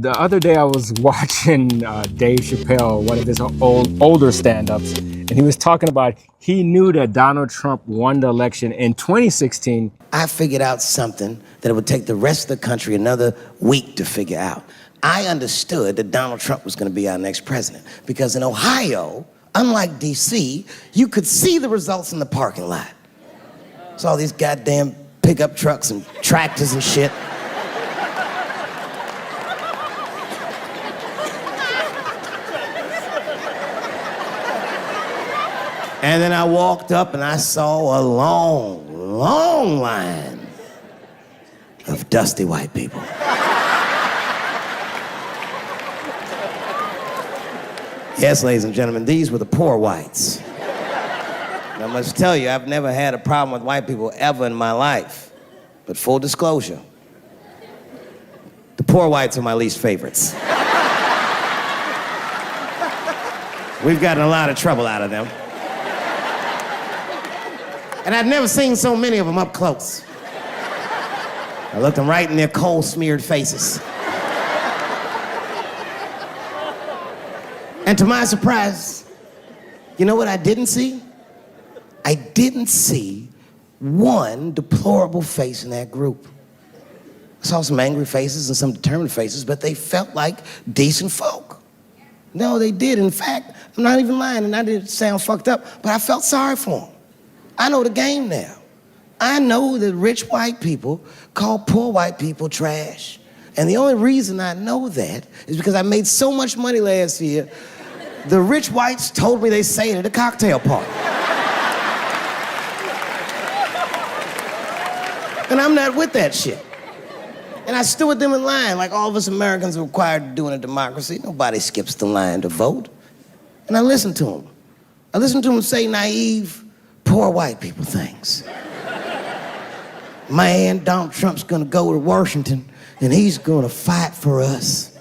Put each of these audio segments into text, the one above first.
The other day I was watching Dave Chappelle, one of his older stand-ups, and he was talking about he knew that Donald Trump won the election in 2016. I figured out something that it would take the rest of the country another week to figure out. I understood that Donald Trump was going to be our next president because in Ohio, unlike D.C., you could see the results in the parking lot. It's all these goddamn pickup trucks and tractors and shit. And then I walked up and I saw a long, long line of dusty white people. Yes, ladies and gentlemen, these were the poor whites. And I must tell you, I've never had a problem with white people ever in my life. But full disclosure, the poor whites are my least favorites. We've gotten a lot of trouble out of them. And I'd never seen so many of them up close. I looked them right in their coal-smeared faces. And to my surprise, you know what I didn't see? I didn't see one deplorable face in that group. I saw some angry faces and some determined faces, but they felt like decent folk. No, they did. In fact, I'm not even lying, and I didn't sound fucked up, but I felt sorry for them. I know the game now. I know that rich white people call poor white people trash. And the only reason I know that is because I made so much money last year, the rich whites told me they say it at a cocktail party. And I'm not with that shit. And I stood with them in line like all of us Americans are required to do in a democracy. Nobody skips the line to vote. And I listened to them. I listened to them say naive, poor white people things. Man, Donald Trump's gonna go to Washington and he's gonna fight for us.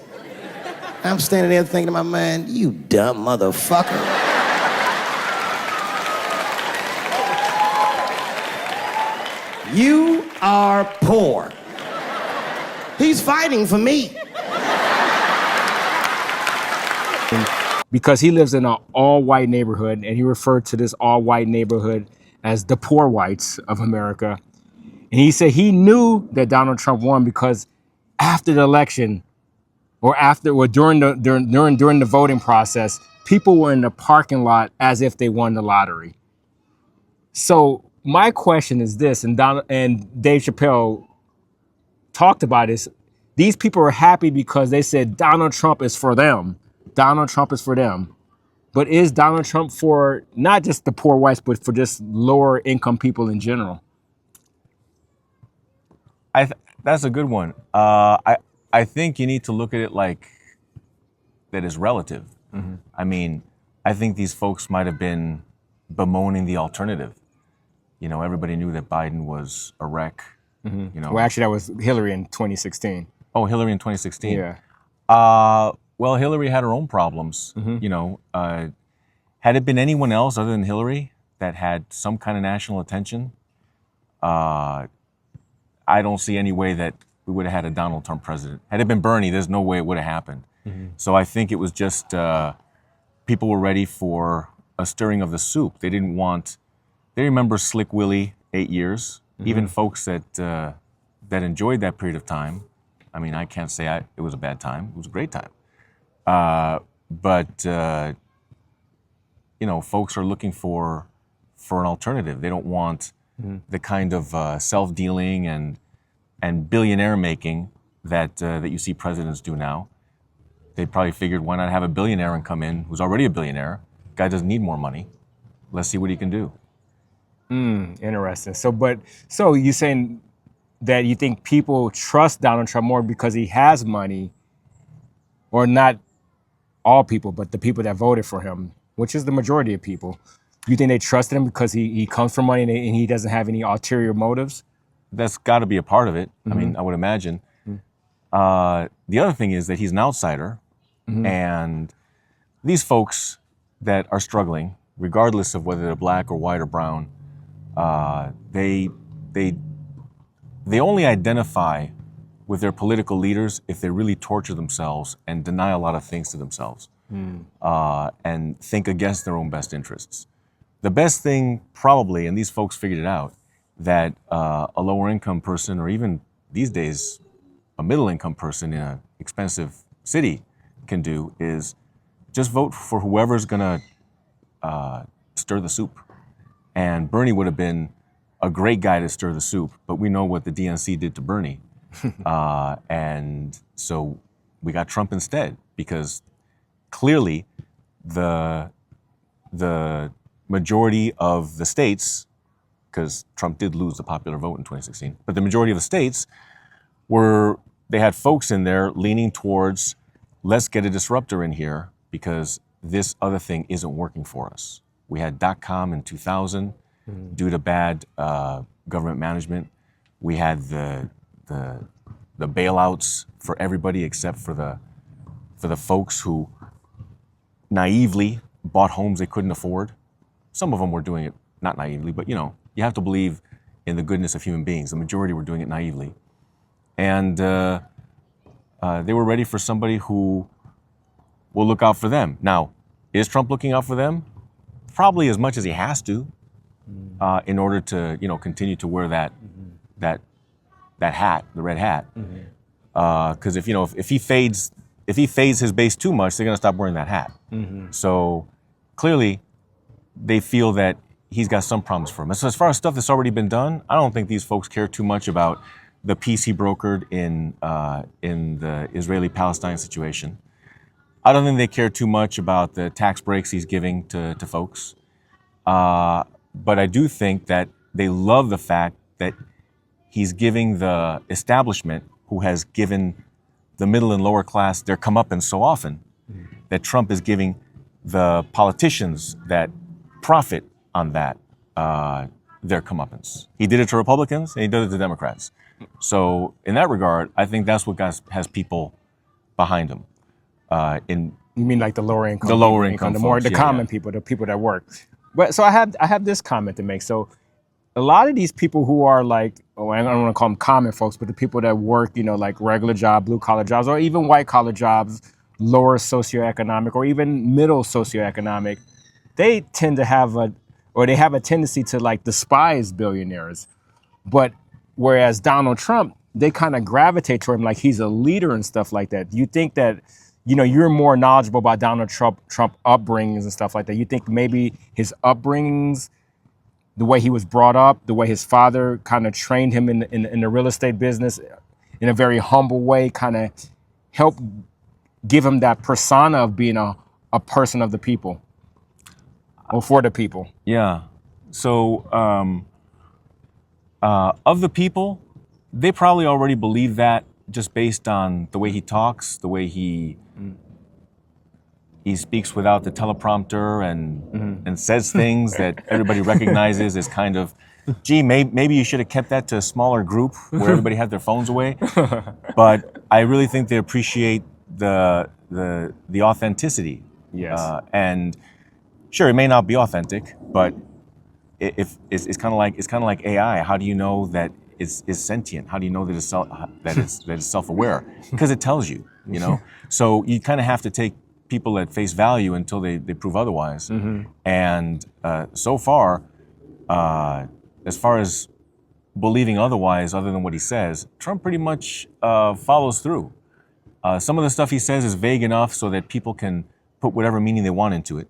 I'm standing there thinking to my mind, you dumb motherfucker. You are poor. He's fighting for me. Because he lives in an all-white neighborhood, and he referred to this all-white neighborhood as the poor whites of America. And he said he knew that Donald Trump won because after the election, or during the voting process, people were in the parking lot as if they won the lottery. So my question is this, and Dave Chappelle talked about this. These people are happy because they said Donald Trump is for them. Donald Trump is for them. But is Donald Trump for not just the poor whites, but for just lower income people in general? That's a good one. I think you need to look at it like that is relative. Mm-hmm. I mean, I think these folks might have been bemoaning the alternative. You know, everybody knew that Biden was a wreck. Mm-hmm. You know, well, actually, that was Hillary in 2016. Oh, Hillary in 2016. Yeah. Well, Hillary had her own problems. Mm-hmm. You know, had it been anyone else other than Hillary that had some kind of national attention, I don't see any way that we would have had a Donald Trump president. Had it been Bernie, there's no way it would have happened. Mm-hmm. So I think it was just people were ready for a stirring of the soup. They remember Slick Willie 8 years. Mm-hmm. Even folks that enjoyed that period of time. I mean, I can't say it was a bad time. It was a great time. But you know, folks are looking for an alternative. They don't want the kind of self-dealing and billionaire making that you see presidents do now. They probably figured, why not have a billionaire and come in who's already a billionaire? Guy doesn't need more money. Let's see what he can do. Interesting. So you're saying that you think people trust Donald Trump more because he has money, or not all people, but the people that voted for him, which is the majority of people. You think they trust him because he comes from money and he doesn't have any ulterior motives? That's got to be a part of it. Mm-hmm. I mean, I would imagine. Mm-hmm. The other thing is that he's an outsider, mm-hmm. and these folks that are struggling, regardless of whether they're black or white or brown, they only identify with their political leaders if they really torture themselves and deny a lot of things to themselves and think against their own best interests. The best thing probably, and these folks figured it out, that a lower income person, or even these days a middle income person in an expensive city can do, is just vote for whoever's gonna stir the soup. And Bernie would have been a great guy to stir the soup, but we know what the DNC did to Bernie. And so we got Trump instead, because clearly the majority of the states, because Trump did lose the popular vote in 2016, but the majority of the states they had folks in there leaning towards, let's get a disruptor in here because this other thing isn't working for us. We had .com in 2000 due to bad government management. We had the bailouts for everybody except for the folks who naively bought homes they couldn't afford. Some of them were doing it not naively, but you have to believe in the goodness of human beings. The majority were doing it naively. And they were ready for somebody who will look out for them. Now, is Trump looking out for them? Probably as much as he has to, in order to continue to wear that hat, the red hat. Because if he fades his base too much, they're going to stop wearing that hat. So clearly, they feel that he's got some promise for him. So as far as stuff that's already been done, I don't think these folks care too much about the peace he brokered in the Israeli-Palestine situation. I don't think they care too much about the tax breaks he's giving to folks. But I do think that they love the fact that he's giving the establishment, who has given the middle and lower class their comeuppance so often, that Trump is giving the politicians that profit on that their comeuppance. He did it to Republicans and he did it to Democrats. So in that regard, I think that's what has people behind him. You mean like the lower income? The lower income, the common people, the people that work. But so I have this comment to make. So a lot of these people who are like, I don't want to call them common folks, but the people that work, like regular job, blue collar jobs, or even white collar jobs, lower socioeconomic or even middle socioeconomic, they tend to have a tendency to like despise billionaires. But whereas Donald Trump, they kind of gravitate toward him like he's a leader and stuff like that. Do you think that, you're more knowledgeable about Donald Trump upbringings and stuff like that? You think maybe his upbringings, the way he was brought up, the way his father kind of trained him in the real estate business in a very humble way, kind of helped give him that persona of being a person of the people or for the people? Yeah. So of the people, they probably already believe that just based on the way he talks, the way he speaks without the teleprompter and says things that everybody recognizes as kind of, gee, maybe you should have kept that to a smaller group where everybody had their phones away. But I really think they appreciate the authenticity. Yes. And sure, it may not be authentic, but if it's kind of like AI. How do you know that it's sentient? How do you know that it's self-aware? Because it tells you, So you kind of have to take people at face value until they prove otherwise. And so far, as far as believing otherwise, other than what he says, Trump pretty much follows through. Some of the stuff he says is vague enough so that people can put whatever meaning they want into it.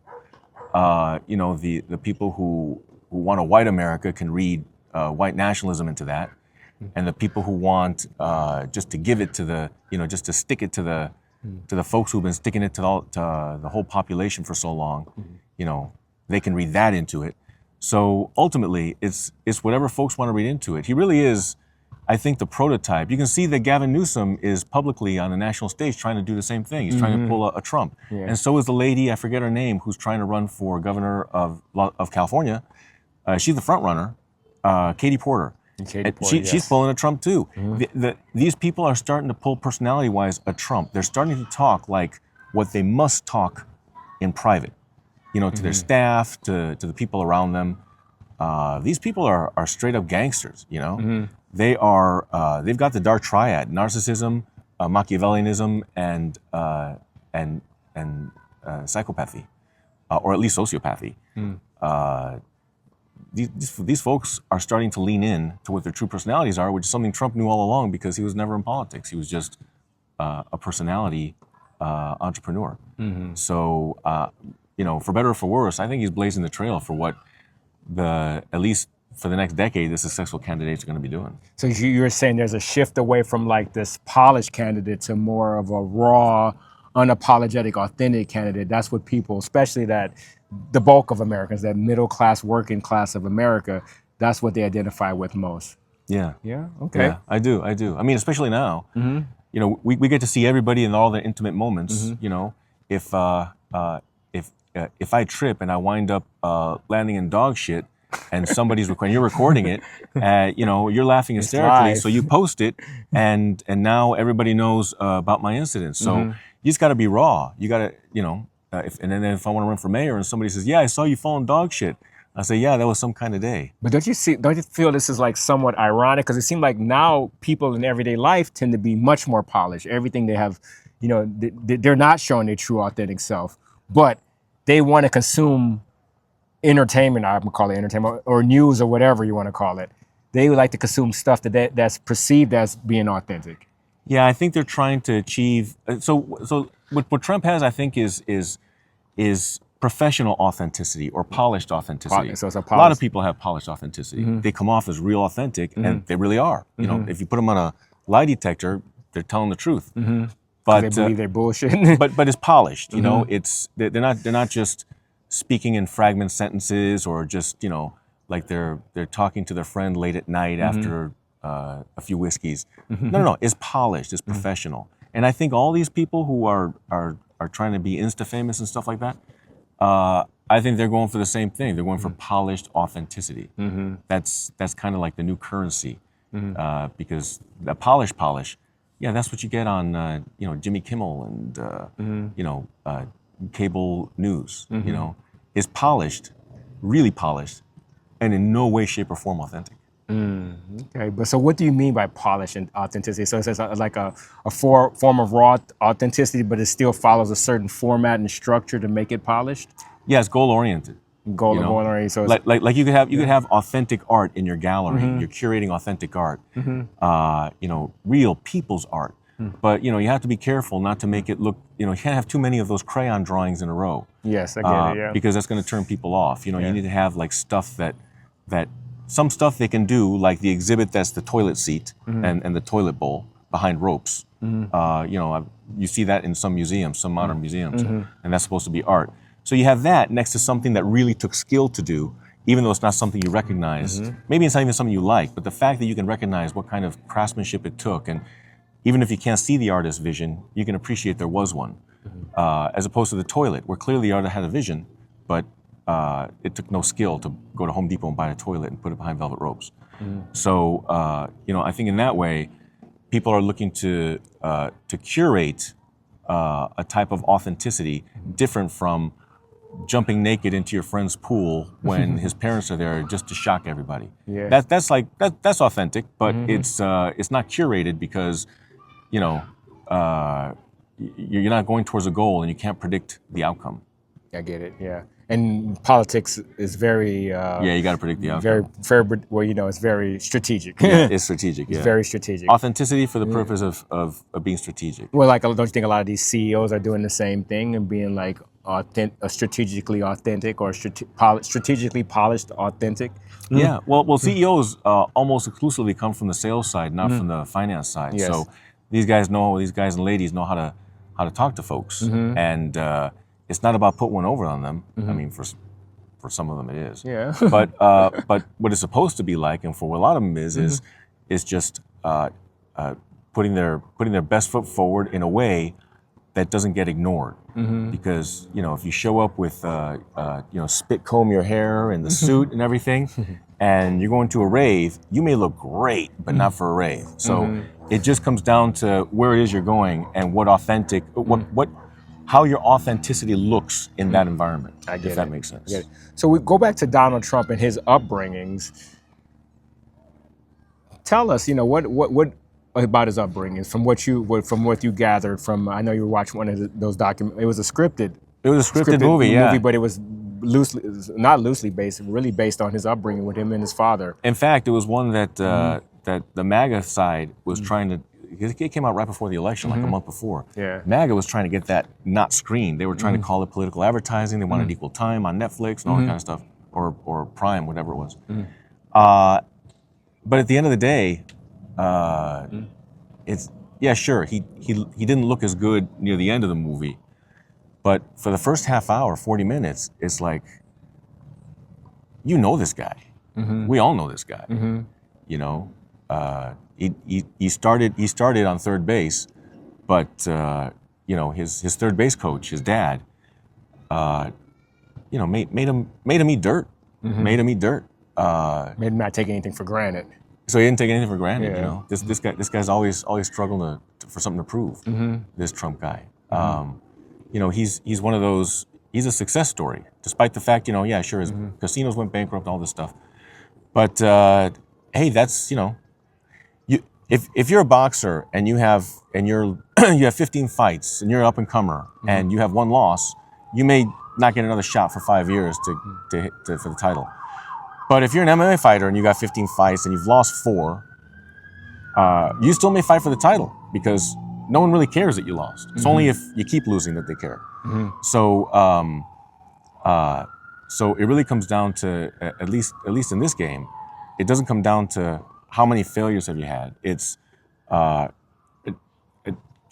The people who want a white America can read white nationalism into that, and the people who want just to give it to just to stick it to the folks who've been sticking it to the whole population for so long, they can read that into it. So ultimately, it's whatever folks want to read into it. He really is, I think, the prototype. You can see that Gavin Newsom is publicly on the national stage trying to do the same thing. He's trying to pull a Trump. Yeah. And so is the lady, I forget her name, who's trying to run for governor of California. She's the front runner, Katie Porter. She's pulling a Trump too. These people are starting to pull personality-wise a Trump. They're starting to talk like what they must talk in private, to their staff, to the people around them. These people are straight up gangsters, they've got the dark triad: narcissism, Machiavellianism, and psychopathy, or at least sociopathy. These folks are starting to lean in to what their true personalities are, which is something Trump knew all along because he was never in politics. He was just a personality entrepreneur. So, for better or for worse, I think he's blazing the trail for what at least for the next decade, the successful candidates are going to be doing. So you're saying there's a shift away from like this polished candidate to more of a raw, unapologetic, authentic candidate. That's what people, especially the bulk of Americans, that middle class, working class of America, that's what they identify with most. Yeah. Yeah. Okay. Yeah, I do. I mean, especially now, we get to see everybody in all their intimate moments. If I trip and I wind up landing in dog shit, and somebody's recording, you're recording it, you're laughing hysterically, so you post it, and now everybody knows about my incident. So you just got to be raw. You got to, and then if I want to run for mayor and somebody says, "Yeah, I saw you falling dog shit," I say, "Yeah, that was some kind of day." But don't you feel this is like somewhat ironic? Because it seems like now people in everyday life tend to be much more polished. Everything they have, they're not showing their true authentic self, but they want to consume entertainment, I would call it entertainment, or news, or whatever you want to call it. They would like to consume stuff that's perceived as being authentic. Yeah, I think they're trying to achieve. So what Trump has, I think, is professional authenticity or polished authenticity. So it's a lot of people have polished authenticity. They come off as real authentic, and they really are. If you put them on a lie detector, they're telling the truth. But they believe they're bullshit. but it's polished. They're not just speaking in fragment sentences, or just like they're talking to their friend late at night after a few whiskeys. No, it's polished, it's professional. And I think all these people who are trying to be Insta famous and stuff like that, I think they're going for the same thing. They're going for polished authenticity. That's kind of like the new currency, because the polish, yeah, that's what you get on Jimmy Kimmel and cable news. Is polished, really polished, and in no way, shape, or form authentic. Okay, but so what do you mean by polish and authenticity? So it's like a form of raw authenticity, but it still follows a certain format and structure to make it polished? Yeah, it's goal-oriented. Goal-oriented. So like you could have authentic art in your gallery. You're curating authentic art. Real people's art. But you have to be careful not to make it look. You can't have too many of those crayon drawings in a row. Yes, I get it. Yeah. Because that's going to turn people off. You need to have like stuff that some stuff they can do, like the exhibit that's the toilet seat and the toilet bowl behind ropes. You see that in some museums, some modern museums, and that's supposed to be art. So you have that next to something that really took skill to do, even though it's not something you recognize. Maybe it's not even something you like, but the fact that you can recognize what kind of craftsmanship it took, and even if you can't see the artist's vision, you can appreciate there was one. As opposed to the toilet, where clearly the artist had a vision, but it took no skill to go to Home Depot and buy a toilet and put it behind velvet ropes. So, I think in that way, people are looking to curate a type of authenticity different from jumping naked into your friend's pool when his parents are there just to shock everybody. Yeah. That's authentic, but it's not curated because you're not going towards a goal and you can't predict the outcome. I get it. Yeah. And politics is very you got to predict the outcome. It's very strategic. Yeah, it's strategic. It's yeah. very strategic. Authenticity for the purpose of being strategic. Well, like, don't you think a lot of these CEOs are doing the same thing and being like strategically authentic or strategically polished authentic? Yeah. Well, CEOs almost exclusively come from the sales side, not from the finance side. Yes. So these guys and ladies know how to talk to folks, and it's not about putting one over on them. I mean, for some of them it is. Yeah. But what it's supposed to be like, and for a lot of them is just putting their best foot forward in a way that doesn't get ignored. Because if you show up with spit comb your hair and the suit and everything, and you're going to a rave, you may look great, but not for a rave. So it just comes down to where it is you're going and how your authenticity looks in that environment, if that makes sense. So we go back to Donald Trump and his upbringings. tell us, what about his upbringing from what you gathered from. I know you were watching one of those documents. It was a scripted. It was a scripted movie, yeah. But it was not loosely based, really based on his upbringing with him and his father. In fact, it was one that that the MAGA side was trying to. It came out right before the election, like a month before. Yeah. MAGA was trying to get that not screened. They were trying to call it political advertising. They wanted equal time on Netflix and all that kind of stuff, or Prime, whatever it was. But at the end of the day, it's sure. He didn't look as good near the end of the movie, but for the first half hour, 40 minutes, it's like, you know this guy. We all know this guy. You know, he started on third base, but you know, his third base coach, his dad, you know, made him eat dirt. Made him eat dirt. Made him not take anything for granted. So he didn't take anything for granted. Yeah. You know, this guy's always struggling for something to prove. This Trump guy. You know, he's one of those. He's a success story, despite the fact, you know, yeah, sure, his casinos went bankrupt, all this stuff. But hey, that's, you know, if you're a boxer and you have you have 15 fights and you're an up and comer and you have one loss, you may not get another shot for 5 years to for the title. But if you're an MMA fighter and you got 15 fights and you've lost 4, you still may fight for the title because no one really cares that you lost. It's only if you keep losing that they care. So so it really comes down to, at least in this game, it doesn't come down to how many failures have you had. It's can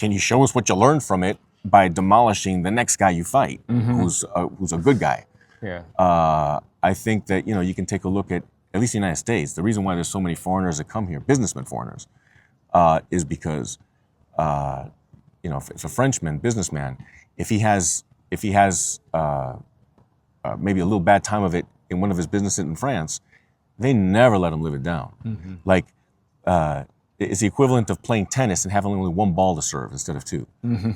you show us what you learned from it by demolishing the next guy you fight, who's a good guy. Yeah. I think that, you know, you can take a look at least the United States. The reason why there's so many foreigners that come here, businessmen foreigners, is because you know, if a Frenchman, businessman, if he has maybe a little bad time of it in one of his businesses in France, they never let him live it down. Like, it's the equivalent of playing tennis and having only one ball to serve instead of 2.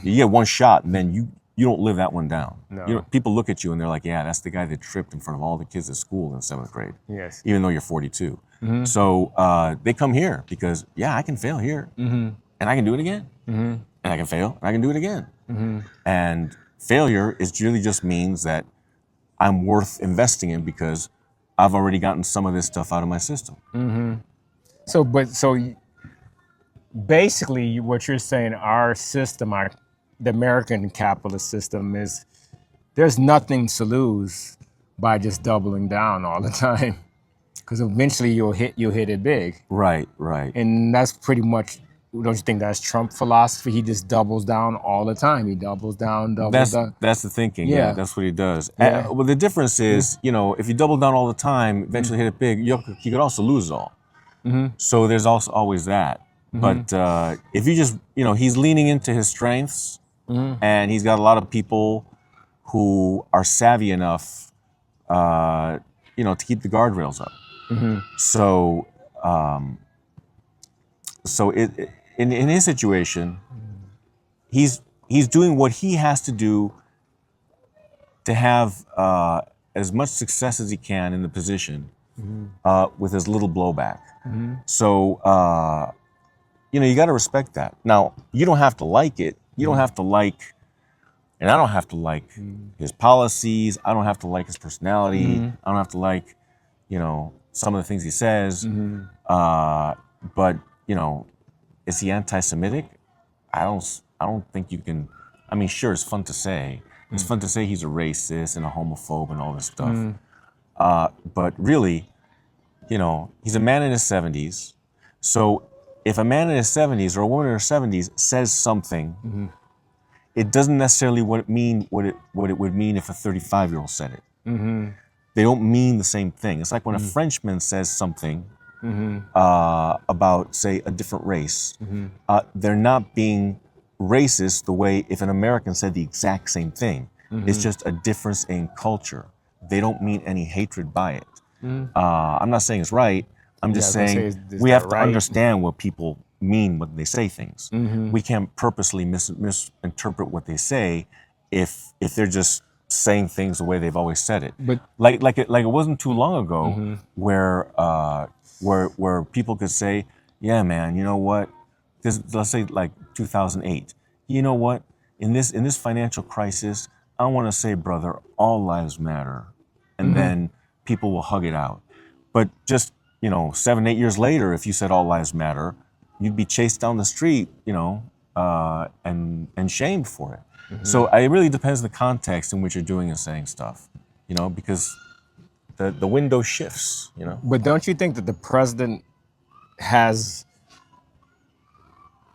You get one shot, and then you don't live that one down. No. You know, people look at you and they're like, yeah, that's the guy that tripped in front of all the kids at school in 7th grade. Yes. Even though you're 42. So they come here because, yeah, I can fail here, and I can do it again. And I can fail, and I can do it again. And failure really just means that I'm worth investing in because I've already gotten some of this stuff out of my system. So basically, what you're saying, our system, the American capitalist system, is there's nothing to lose by just doubling down all the time, because eventually you'll hit it big. Right. And that's pretty much. Don't you think that's Trump philosophy? He just doubles down all the time. He doubles down, down. That's the thinking. Yeah, that's what he does. Yeah. Well, the difference is, you know, if you double down all the time, eventually hit it big, you could also lose it all. So there's also always that. But if you just, you know, he's leaning into his strengths, and he's got a lot of people who are savvy enough, you know, to keep the guardrails up. So, in his situation, he's doing what he has to do to have as much success as he can in the position with as little blowback. So, you know, you got to respect that. Now, you don't have to like it. You don't have to like, and I don't have to like his policies. I don't have to like his personality. I don't have to like, you know, some of the things he says. But, you know, is he anti-Semitic? I don't think you can. I mean, sure, it's fun to say. It's fun to say he's a racist and a homophobe and all this stuff. But really, you know, he's a man in his 70s. So if a man in his 70s or a woman in her 70s says something, it doesn't necessarily what it would mean if a 35-year-old said it. They don't mean the same thing. It's like when a Frenchman says something about, say, a different race. They're not being racist the way if an American said the exact same thing. It's just a difference in culture. They don't mean any hatred by it. I'm not saying it's right. I'm just saying we have to understand what people mean when they say things. We can't purposely misinterpret what they say if they're just saying things the way they've always said it. But like it wasn't too long ago where people could say, yeah, man, you know what? Let's say like 2008. You know what? In this financial crisis, I want to say, brother, all lives matter, and then people will hug it out. But just 7, 8 years later, if you said all lives matter, you'd be chased down the street, and shamed for it. So it really depends on the context in which you're doing and saying stuff, because the window shifts. But don't you think that the president has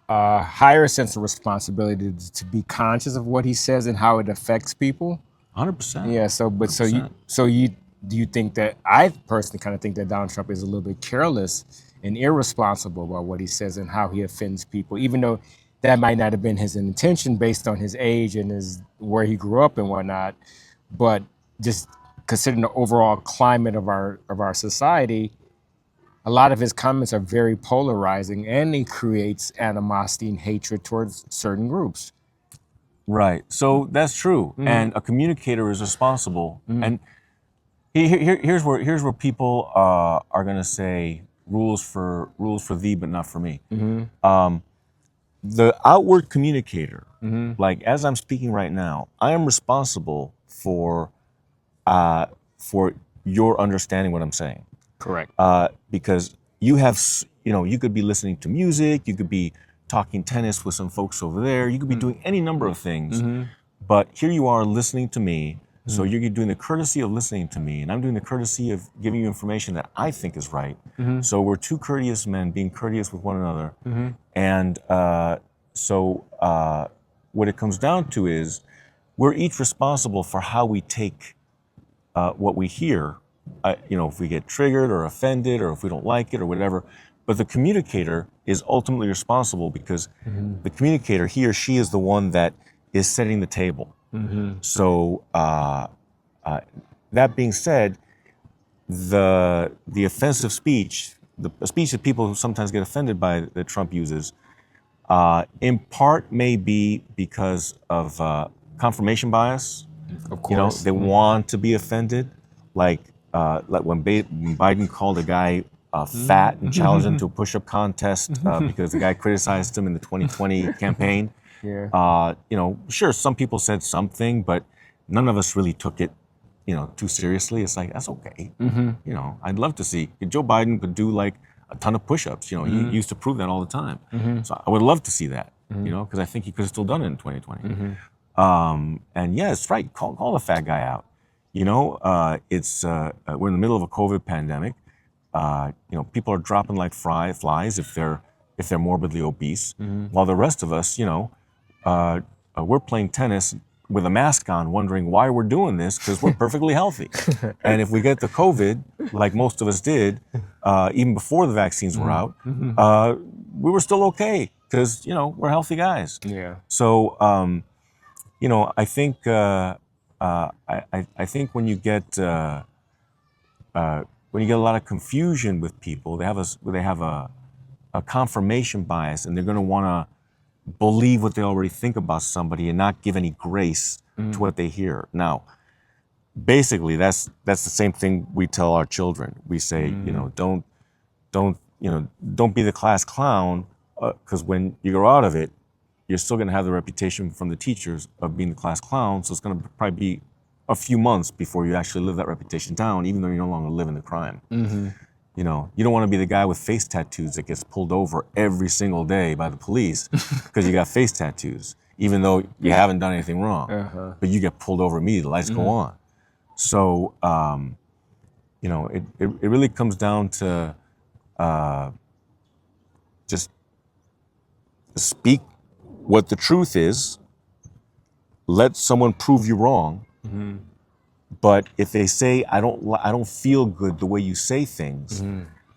a higher sense of responsibility to be conscious of what he says and how it affects people? 100%. Yeah. So do you think that I personally kind of think that Donald Trump is a little bit careless and irresponsible about what he says and how he offends people, even though that might not have been his intention based on his age and his where he grew up and whatnot, but just considering the overall climate of our society, a lot of his comments are very polarizing and he creates animosity and hatred towards certain groups. Right. So that's true. And a communicator is responsible. And here's where people are going to say rules for thee, but not for me. The outward communicator, like as I'm speaking right now, I am responsible for your understanding what I'm saying. Correct. Because you could be listening to music, you could be talking tennis with some folks over there, you could be doing any number of things, but here you are listening to me. So you're doing the courtesy of listening to me, and I'm doing the courtesy of giving you information that I think is right. So we're two courteous men being courteous with one another. And so what it comes down to is we're each responsible for how we take what we hear, if we get triggered or offended or if we don't like it or whatever. But the communicator is ultimately responsible because the communicator, he or she, is the one that is setting the table. So that being said, the offensive speech, the speech that people sometimes get offended by that Trump uses, in part may be because of confirmation bias. Of course. They want to be offended, like when Biden called a guy fat and challenged him to a push-up contest because the guy criticized him in the 2020 campaign. Yeah. Sure, some people said something, but none of us really took it, too seriously. It's like, that's okay. I'd love to see Joe Biden could do like a ton of push-ups. He used to prove that all the time. So I would love to see that, because I think he could have still done it in 2020. And yeah, it's right. Call the fat guy out. It's we're in the middle of a COVID pandemic. People are dropping like flies if they're morbidly obese, while the rest of us, we're playing tennis with a mask on, wondering why we're doing this because we're perfectly healthy. And if we get the COVID, like most of us did, even before the vaccines were out, we were still okay because we're healthy guys. Yeah. So I think I think when you get a lot of confusion with people, they have a confirmation bias, and they're going to want to believe what they already think about somebody and not give any grace to what they hear. Now, basically, that's the same thing we tell our children. We say, don't be the class clown, because when you grow out of it, you're still going to have the reputation from the teachers of being the class clown. So it's going to probably be a few months before you actually live that reputation down, even though you're no longer living the crime. You don't want to be the guy with face tattoos that gets pulled over every single day by the police because you got face tattoos, even though you haven't done anything wrong. But you get pulled over immediately, the lights go on. So, it really comes down to just speak what the truth is, let someone prove you wrong. But if they say, I don't feel good the way you say things,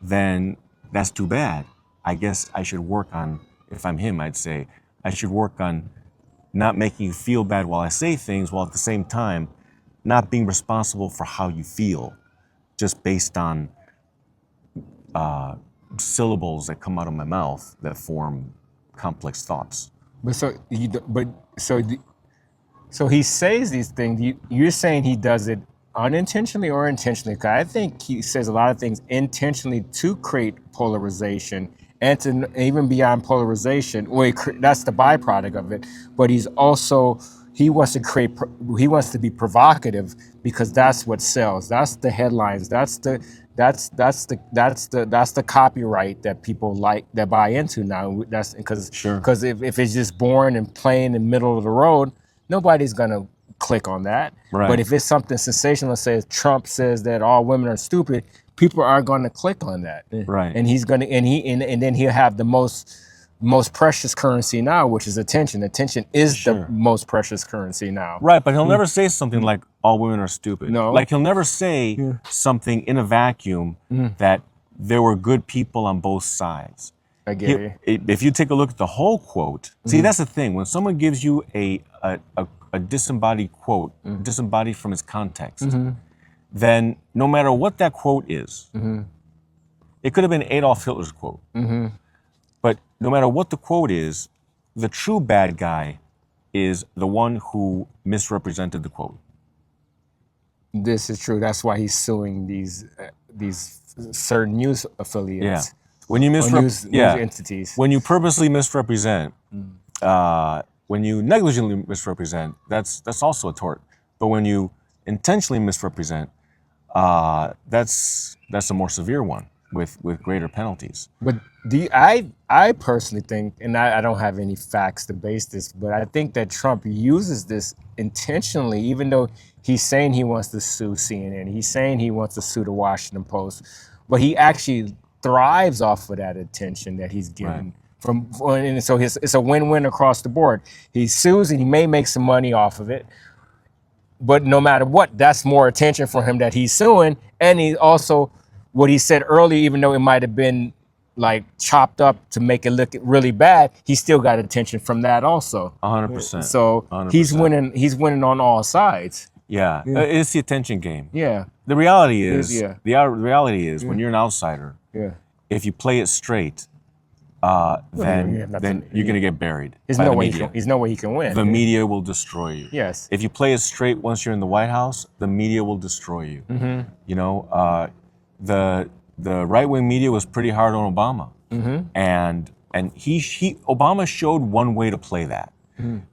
then that's too bad. I guess I should work on, if I'm him, I'd say, I should work on not making you feel bad while I say things, while at the same time not being responsible for how you feel, just based on syllables that come out of my mouth that form complex thoughts. So he says these things. You're saying he does it unintentionally or intentionally. 'Cause I think he says a lot of things intentionally to create polarization and to even beyond polarization. Well, that's the byproduct of it. But he wants to he wants to be provocative because that's what sells. That's the headlines. That's the copyright that people like, that buy into now. That's because Sure. if it's just boring and plain in the middle of the road, nobody's gonna click on that. Right. But if it's something sensational, says Trump says that all women are stupid, people are going to click on that. Right. And he's going to, and then he'll have the most precious currency now, which is attention. Attention is Sure. the most precious currency now. Right, but he'll never say something like all women are stupid. No. Like he'll never say something in a vacuum that there were good people on both sides. I get it. If you take a look at the whole quote, see, that's the thing. When someone gives you a disembodied quote, disembodied from its context, then no matter what that quote is, it could have been Adolf Hitler's quote, but no matter what the quote is, the true bad guy is the one who misrepresented the quote. This is true. That's why he's suing these certain news affiliates. Yeah. When you news entities. When you purposely misrepresent, when you negligently misrepresent, that's also a tort. But when you intentionally misrepresent, that's a more severe one with greater penalties. But I personally think, and I don't have any facts to base this, but I think that Trump uses this intentionally, even though he's saying he wants to sue CNN, he's saying he wants to sue the Washington Post, but he actually thrives off of that attention that he's getting. Right. And so it's a win-win across the board. He sues and he may make some money off of it, but no matter what, that's more attention for him that he's suing. And he also, what he said earlier, even though it might have been like chopped up to make it look really bad, he still got attention from that also. 100%. So 100%. he's winning on all sides. Yeah, it's the attention game. Yeah. The reality is, Yeah. the reality is, when you're an outsider, Yeah. if you play it straight, then you're gonna get buried. There's by no the way media. there's no way he can win. The media will destroy you. Yes. If you play it straight once you're in the White House, the media will destroy you. You know, the right-wing media was pretty hard on Obama, and Obama showed one way to play that.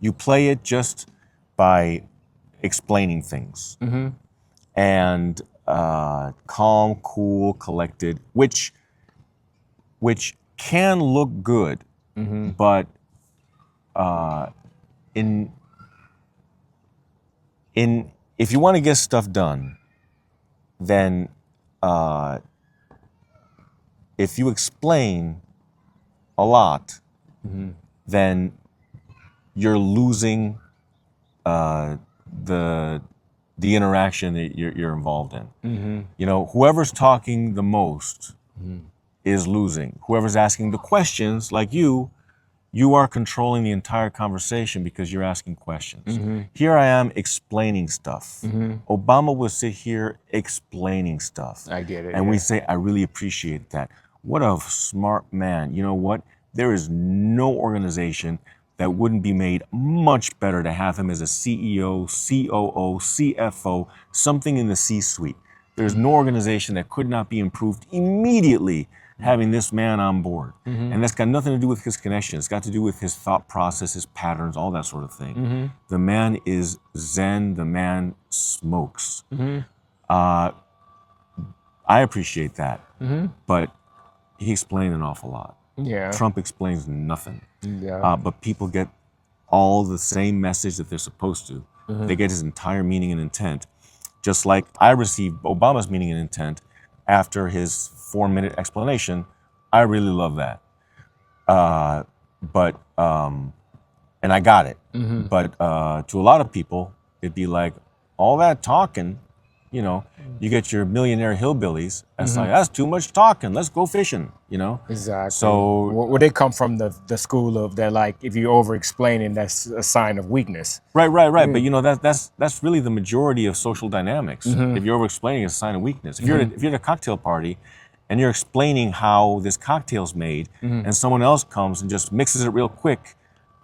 You play it just by explaining things, and calm, cool, collected, which can look good, but if you want to get stuff done, then if you explain a lot, then you're losing the interaction that you're involved in. You know, whoever's talking the most is losing. Whoever's asking the questions, like you are controlling the entire conversation because you're asking questions. Here I am explaining stuff. Obama will sit here explaining stuff. I get it. And we say, I really appreciate that. What a smart man. You know what? There is no organization that wouldn't be made much better to have him as a CEO, COO, CFO, something in the C-suite. There's no organization that could not be improved immediately having this man on board. And that's got nothing to do with his connections. It's got to do with his thought process, his patterns, all that sort of thing. The man is zen. The man smokes. I appreciate that. But he explained an awful lot. Yeah. Trump explains nothing. Yeah. But people get all the same message that they're supposed to. They get his entire meaning and intent. Just like I received Obama's meaning and intent after his 4-minute explanation. I really love that. And I got it. But to a lot of people, it'd be like, all that talking, you know, you get your millionaire hillbillies. That's like, that's too much talking. Let's go fishing, you know? Exactly. So, well, they come from the school of that, like, if you over-explaining, that's a sign of weakness. right. But you know, that's really the majority of social dynamics. If you're over-explaining, it's a sign of weakness. If you're at a cocktail party and you're explaining how this cocktail's made, and someone else comes and just mixes it real quick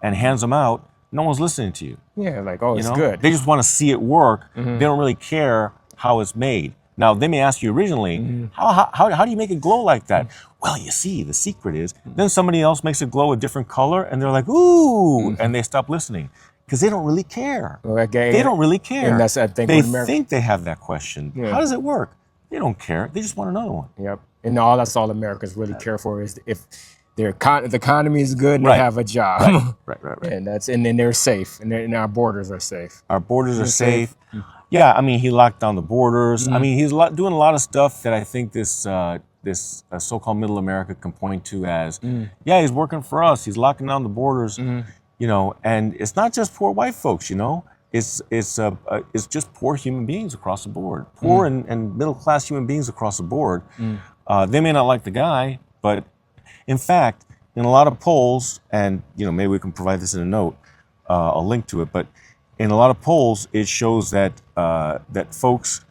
and hands them out, no one's listening to you. Yeah, like, oh, You it's know? good. They just want to see it work. They don't really care how it's made. Now, they may ask you originally, how do you make it glow like that? Well, you see, the secret is, then somebody else makes it glow a different color, and they're like, ooh, and they stop listening. Because they don't really care. Okay, They don't really care. and that's, I think, they what America- think they have that question. Yeah. How does it work? They don't care. They just want another one. Yep. And that's all Americans really care for is if the economy is good and Right. they have a job. Right. And then they're safe, and our borders are safe. Our borders are safe. safe. Yeah, I mean, he locked down the borders. I mean, he's doing a lot of stuff that I think this so-called middle America can point to as, yeah, he's working for us. He's locking down the borders, you know. And it's not just poor white folks, you know. It's just poor human beings across the board, poor and middle class human beings across the board. They may not like the guy, but in fact, in a lot of polls, and you know, maybe we can provide this in a note, a link to it, but in a lot of polls, it shows that that folks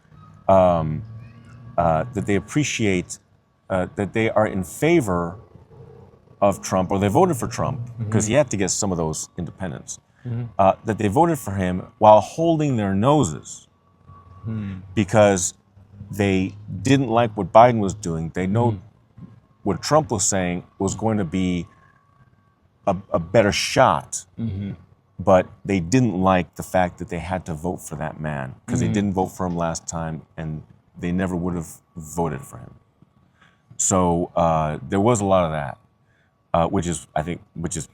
that they appreciate, that they are in favor of Trump, or they voted for Trump because he had to get some of those independents. That they voted for him while holding their noses because they didn't like what Biden was doing. They know what Trump was saying was going to be a better shot. But they didn't like the fact that they had to vote for that man because they didn't vote for him last time, and they never would have voted for him. So there was a lot of that, which is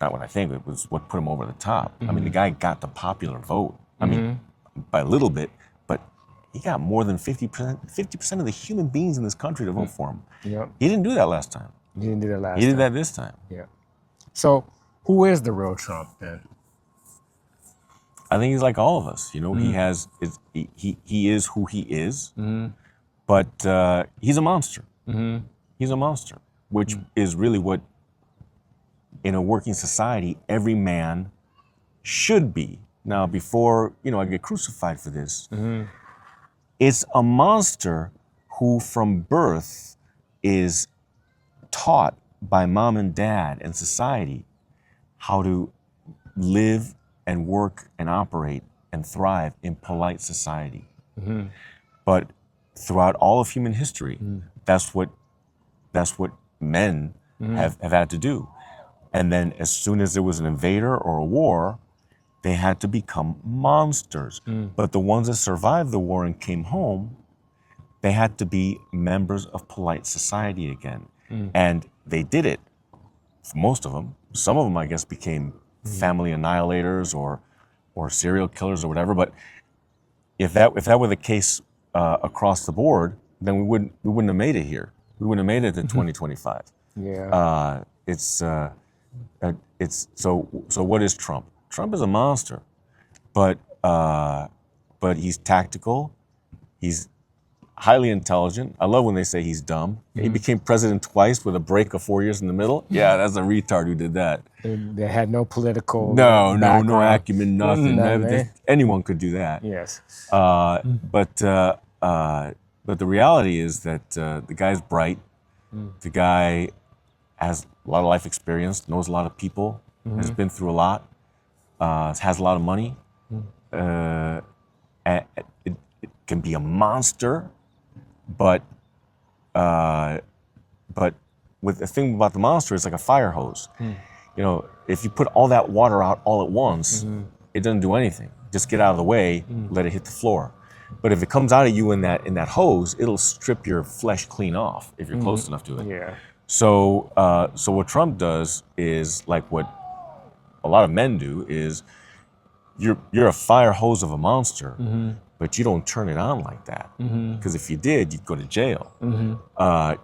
not what I think. It was what put him over the top. I mean, the guy got the popular vote. I mean, by a little bit, but he got more than 50% of the human beings in this country to vote for him. Yep. He didn't do that last time. He didn't do that last He did time. that this time. Yeah. So who is the real Trump then? I think he's like all of us. You know, he is who he is, but he's a monster. He's a monster, which is really what, in a working society, every man should be. Now, before I get crucified for this, it's a monster who, from birth, is taught by mom and dad and society how to live and work and operate and thrive in polite society. But throughout all of human history, that's what men have had to do. And then as soon as there was an invader or a war, they had to become monsters. But the ones that survived the war and came home, they had to be members of polite society again. And they did it, for most of them. Some of them, I guess, became family annihilators or serial killers or whatever. But if that were the case across the board, then we wouldn't have made it here. We wouldn't have made it to 2025. Yeah. So what is Trump? Trump is a monster, but he's tactical. He's highly intelligent. I love when they say he's dumb. He became president twice with a break of 4 years in the middle. Yeah, that's a retard who did that. They had no political No background. acumen, nothing. Nothing. Anyone could do that. Yes. But the reality is that the guy's bright. The guy has a lot of life experience, knows a lot of people, has been through a lot, has a lot of money. It can be a monster, but with the thing about the monster, it's like a fire hose. You know, if you put all that water out all at once, it doesn't do anything. Just get out of the way, let it hit the floor. But if it comes out of you in that hose, it'll strip your flesh clean off if you're close enough to it. Yeah. So what Trump does is like what a lot of men do is you're a fire hose of a monster, but you don't turn it on like that. Because if you did, you'd go to jail.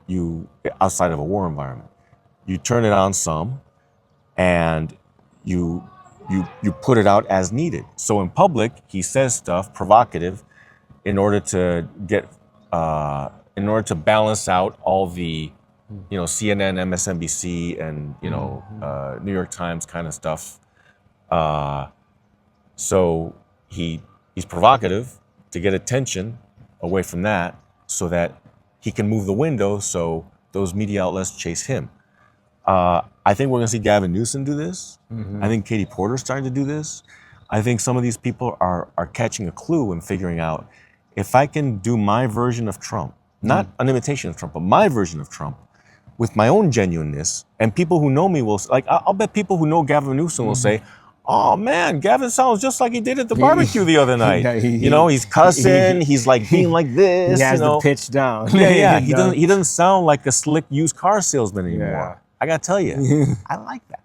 You outside of a war environment, you turn it on some, and you put it out as needed. So in public, he says stuff provocative in order to balance out all the, CNN, MSNBC, and New York Times kind of stuff. So he's provocative to get attention away from that, so that he can move the window so those media outlets chase him. I think we're going to see Gavin Newsom do this. I think Katie Porter's starting to do this. I think some of these people are catching a clue and figuring out if I can do my version of Trump, not an imitation of Trump, but my version of Trump, with my own genuineness, and people who know me will, like, I'll bet people who know Gavin Newsom will say, oh man, Gavin sounds just like he did at the barbecue the other night. Yeah, you know, he's cussing, he's like being like this. He has you know. the pitch down. Yeah. He doesn't sound like a slick used car salesman anymore. Yeah. I gotta tell you, I like that.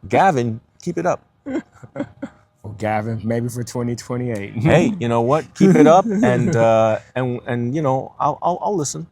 Gavin, keep it up. Well, Gavin, maybe for 2028. Hey, you know what? Keep it up, and you know, I'll listen.